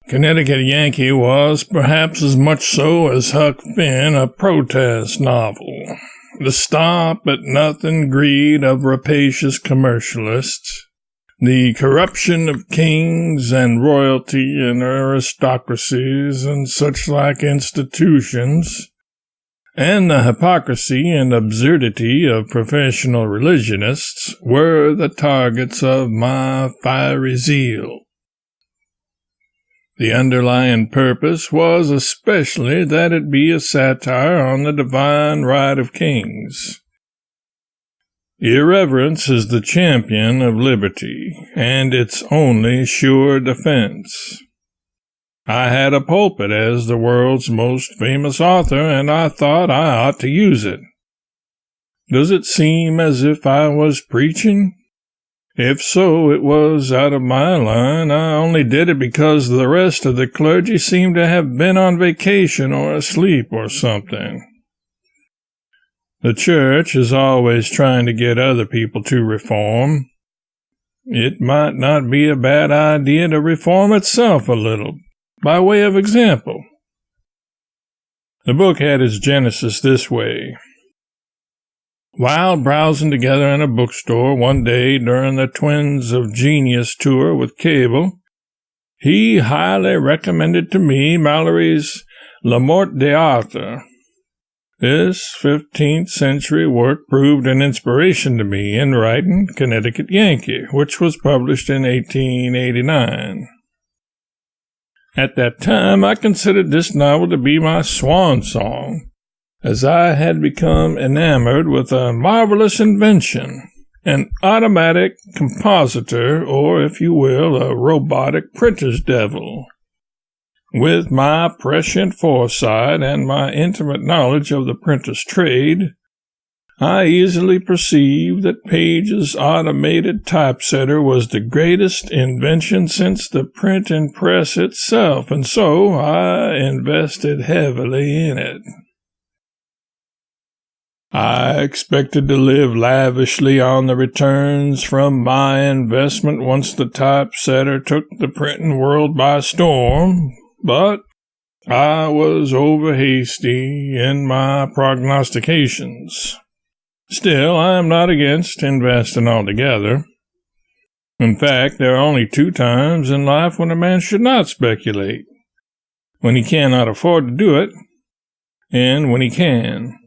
Connecticut Yankee was, perhaps as much so as Huck Finn, a protest novel. The stop-at-nothing greed of rapacious commercialists, the corruption of kings and royalty and aristocracies and such-like institutions, and the hypocrisy and absurdity of professional religionists were the targets of my fiery zeal. The underlying purpose was especially that it be a satire on the divine right of kings. Irreverence is the champion of liberty, and its only sure defense. I had a pulpit as the world's most famous author, and I thought I ought to use it. Does it seem as if I was preaching? If so, it was out of my line. I only did it because the rest of the clergy seemed to have been on vacation or asleep or something. The church is always trying to get other people to reform. It might not be a bad idea to reform itself a little, by way of example. The book had its genesis this way. While browsing together in a bookstore one day during the Twins of Genius tour with Cable, he highly recommended to me Malory's La Mort d'Arthur. This 15th century work proved an inspiration to me in writing Connecticut Yankee, which was published in 1889. At that time, I considered this novel to be my swan song, as I had become enamored with a marvelous invention, an automatic compositor, or, if you will, a robotic printer's devil. With my prescient foresight and my intimate knowledge of the printer's trade, I easily perceived that Page's automated typesetter was the greatest invention since the printing press itself, and so I invested heavily in it. I expected to live lavishly on the returns from my investment once the typesetter took the printing world by storm, but I was over-hasty in my prognostications. Still, I am not against investing altogether. In fact, there are only 2 times in life when a man should not speculate: when he cannot afford to do it, and when he can.